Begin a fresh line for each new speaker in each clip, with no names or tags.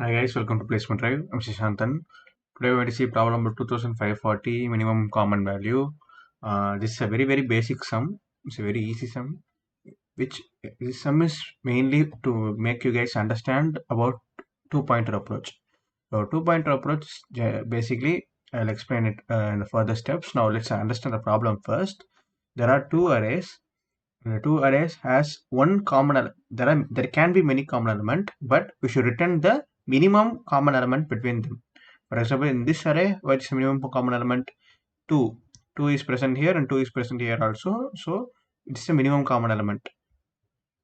Hi guys, welcome to Placement Drive. I'm Shishantan. Today we're going to see problem number 2540 minimum common value. This is a very basic sum. It's a very easy sum. Which this sum is mainly to make you guys understand about two-pointer approach. So two-pointer approach basically I'll explain it in the further steps. Now let's understand the problem first. There are two arrays. The two arrays has one common there can be many common element, but we should return the minimum common element between them. For example, in this array, what is the minimum common element? 2. 2 is present here and 2 is present here also. So it's the minimum common element.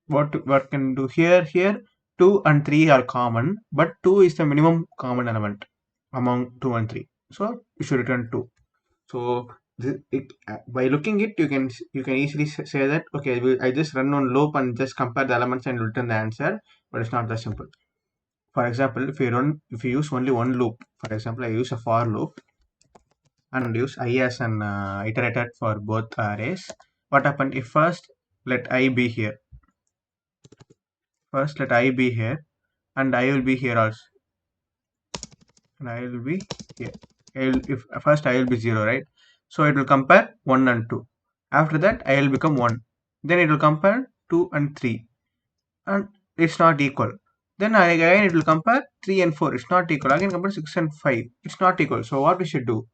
What can do here? Here 2 and 3 are common, but 2 is the minimum common element among 2 and 3. So we should return 2. So by looking it, you can easily say that okay, I just run on loop and just compare the elements and return the answer, but it's not that simple. For example, if you use only one loop, for example, I use a for loop and use I as an iterator for both arrays. What happens if first let I be here? First let I be here, and I will be here also, and I will be here. If first I will be 0, right? So it will compare 1 and 2. After that I will become 1. Then it will compare 2 and 3, and it's not equal. Then again it will compare 3 and 4. It's not equal. Again compare 6 and 5. It's not equal. So what we should do?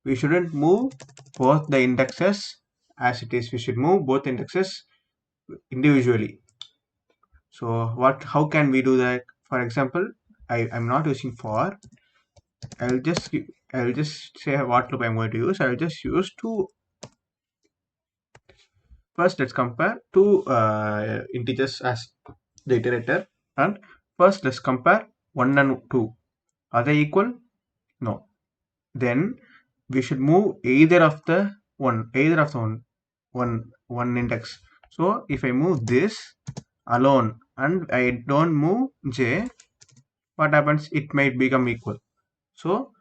We shouldn't move both the indexes as it is. We should move both indexes individually. So how can we do that? For example, I'm not using for. I'll just say what loop I'm going to use. I'll just use two. First, let's compare two integers as the iterator, and first let's compare 1 and 2. Are they equal? No. Then we should move either of the one index. So if I move this alone and I don't move j, what happens? It might become equal. So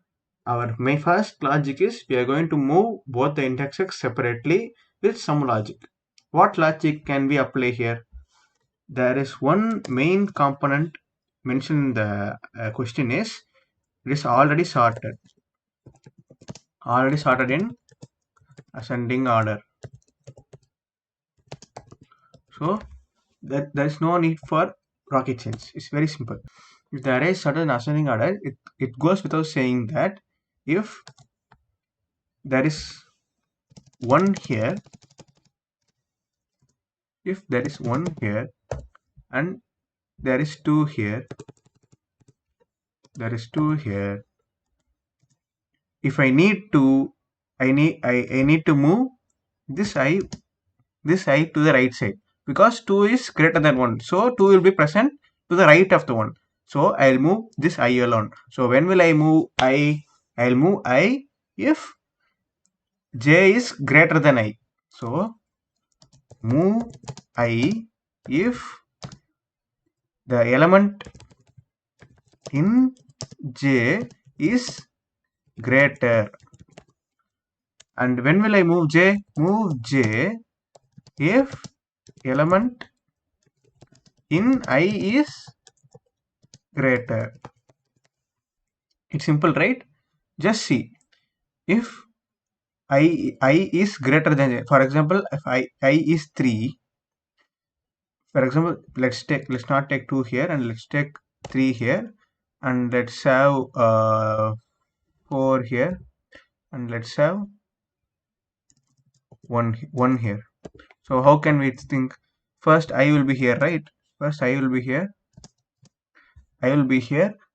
my first logic is we are going to move both the indexes separately with some logic. What logic can we apply here? There is one main component mentioned in the question is it is already sorted in ascending order. So that there is no need for rocket science. It's very simple. If the array is sorted in ascending order, it goes without saying that if there is one here, and there is two here, if I need to move this I to the right side, because 2 is greater than 1, so 2 will be present to the right of the 1. So I'll move this I alone. So when will I move I? I'll move I if j is greater than I. So move I if the element in j is greater. And when will I move j? Move j if element in I is greater. It's simple, right? Just see. If I is greater than j, for example, if I is 3, for example, let's not take 2 here, and let's take 3 here, and let's have 4 here, and let's have 1 here. So how can we think? First I will be here, right? First I will be here,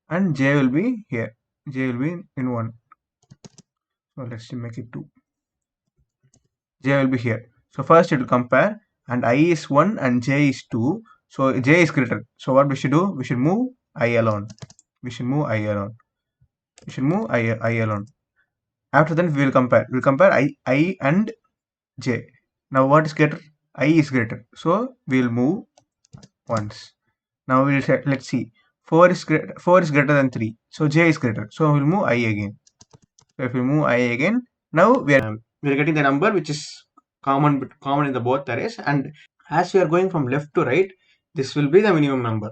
and j will be here. J will be in 1. So let's make it 2. J will be here. So first it will compare, and I is 1 and j is 2. So j is greater. So what we should do? We should move I alone. After that we will compare. We'll compare I and j. Now what is greater? I is greater. So we will move once. Now we will say, let's see. 4 is greater than 3. So j is greater. So we'll move I again. So if we move I again, now we are getting the number which is common in the both arrays, and as we are going from left to right, this will be the minimum number.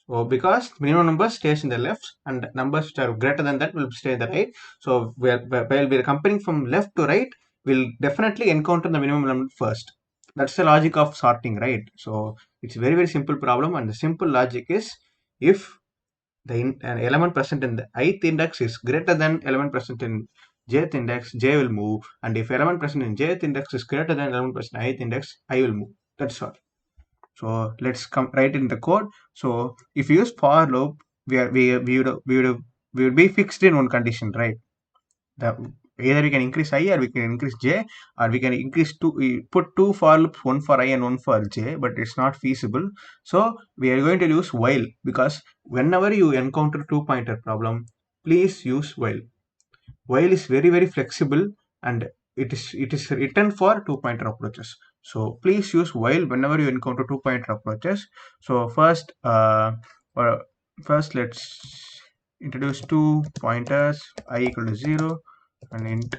So because minimum number stays in the left and numbers which are greater than that will stay in the right. So while we're comparing from left to right, we'll definitely encounter the minimum number first. That's the logic of sorting, right? So it's a very, very simple problem, and the simple logic is if an element present in the ith index is greater than element present in jth index, j will move, and if element present in jth index is greater than element present in ith index, I will move. That's all. So let's come write in the code. So if you use for loop, we would be fixed in one condition, right? The, either we can increase I or we can increase j, or we can increase two. We put two for loops, one for I and one for j, but it's not feasible. So we are going to use while, because whenever you encounter two pointer problem, please use while. While is very, very flexible, and it is written for two pointer approaches. So please use while whenever you encounter two pointer approaches. So uh, first let's introduce two pointers, I equal to 0 and int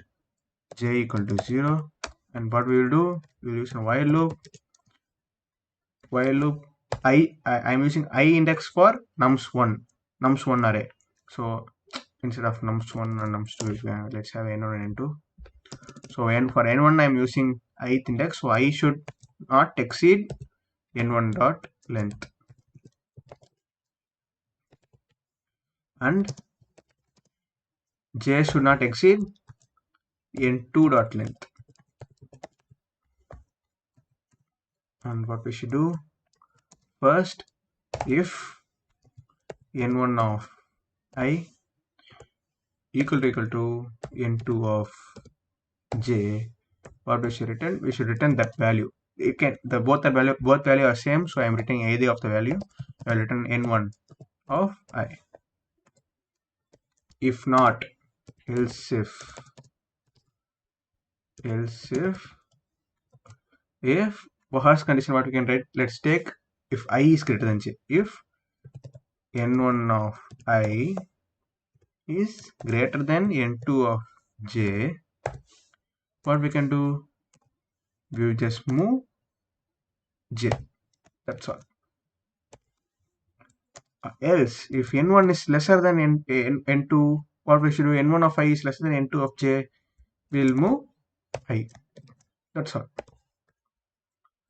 j equal to 0. And what we will do, we will use a while loop. I'm using I index for nums1 array. So instead of nums1 and nums2, let's have n1 and n2. So for n1 I'm using ith index, so I should not exceed n1 dot length, and j should not exceed n2 dot length. And what we should do, first, if n1 of I equal to n2 of j, what we should return? We should return that value. You can both value are same, so I am returning either of the value. I will return n1 of I. If not, else if first condition, what we can write, let's take if I is greater than j. If n1 of I is greater than n2 of j, what we can do, we will just move j. That's all. Else if n1 is lesser than n2, what we should do, n1 of I is lesser than n2 of j, we will move I. That's all.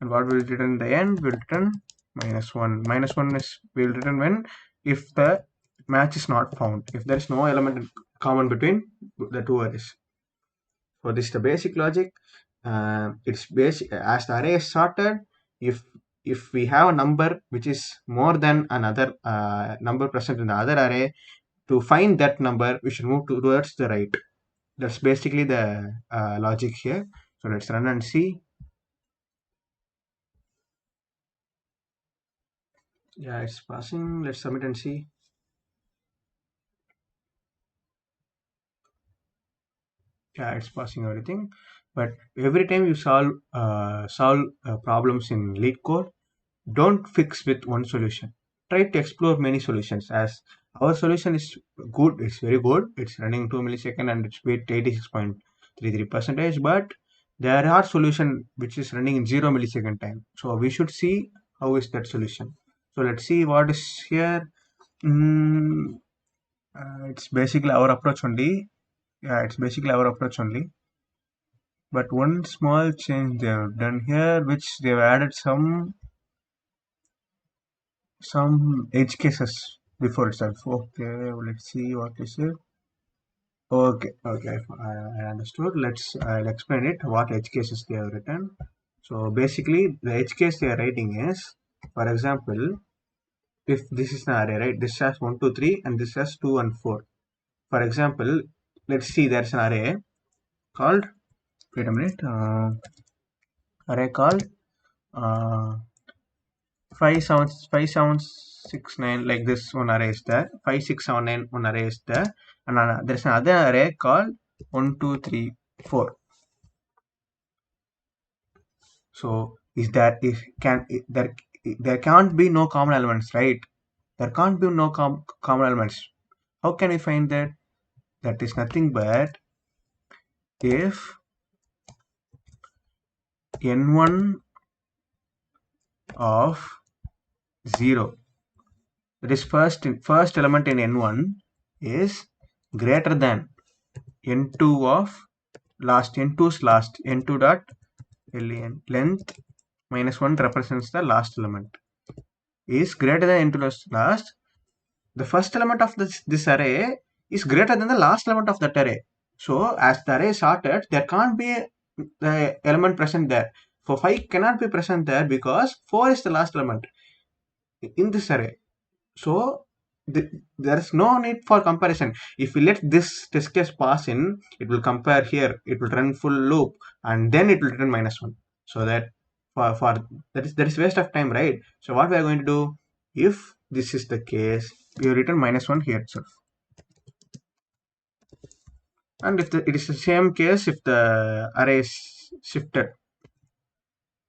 And what will return in the end, will return -1. -1 is will return when, if the match is not found, if there is no element common between the two arrays. So this is the basic logic. It's basic as the array is sorted. If we have a number which is more than another number present in the other array, to find that number we should move towards the right. That's basically the logic here. So let's run and see. Yeah, it's passing. Let's submit and see. Yeah, it's passing everything. But every time you solve problems in LeetCode, don't fix with one solution. Try to explore many solutions. As our solution is good, it's very good. It's running 2 milliseconds and it's with 86.33%. But there are solution which is running in 0 millisecond time. So we should see how is that solution. So let's see what is here. It's basically our approach only. Yeah, it's basically our approach only. But one small change they have done here, which they've added some edge cases before itself. Okay, let's see what is it. Okay, I understood. I'll explain it. What edge cases they have written. So basically, the edge case they are writing is, for example, if this is an array, right? This has 1, 2, 3, and this has 2 and 4. For example, let's see. There's an array called. Wait a minute. Array called. Uh, 5 7 6 9, like this one array is there, 5 6 7 9 one array is there, and there's another array called 1 2 3 4. So is that if can there can't be no common elements, right? There can't be no common elements. How can we find that? That is nothing but if n1 of 0 This first element in n1 is greater than n2 of n2's last, n2 dot len length minus 1 represents the last element, is greater than n2's last. The first element of this array is greater than the last element of that array. So as the array is sorted, there can't be the element present there. For 5 cannot be present there because 4 is the last element in this array. So there is no need for comparison. If we let this test case pass in, it will compare here, it will run full loop, and then it will return -1. So that for that is waste of time, right? So what we are going to do, if this is the case, we return -1 here itself. And if it is the same case if the array is shifted.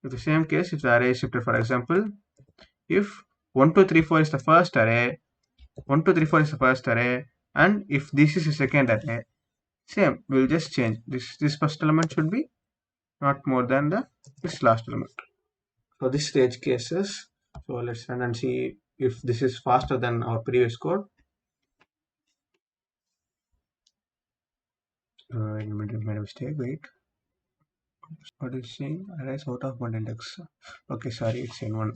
If the same case if the array is shifted, for example, if 1 2 3 4 is the first array, 1 2 3 4 is the first array, and if this is the second array, same, we'll just change this first element should be not more than this last element. So this is the edge cases. So let's run and see if this is faster than our previous code. I made a mistake. Wait, what is saying? Arrays out of one index. Okay, sorry, it's in one.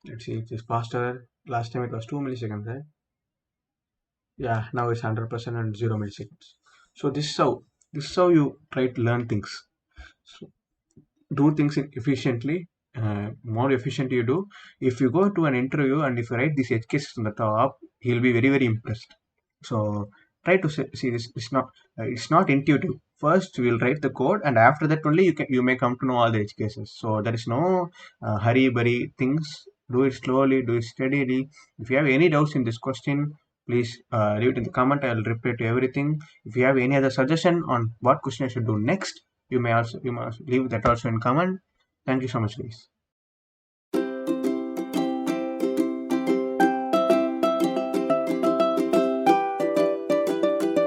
Let's see if it's faster. Last time it was 2 milliseconds, right? Yeah, now it's 100% and 0 milliseconds. So this is how you try to learn things. So do things efficiently. More efficient you do. If you go to an interview and if you write these edge cases on the top, he'll be very very impressed. So try to see this. It's not intuitive. First we'll write the code, and after that only you may come to know all the edge cases. So there is no hurry burry things. Do it slowly, do it steadily. If you have any doubts in this question, please leave it in the comment. I will reply to everything. If you have any other suggestion on what question I should do next, you may also leave that also in comment. Thank you so much, guys.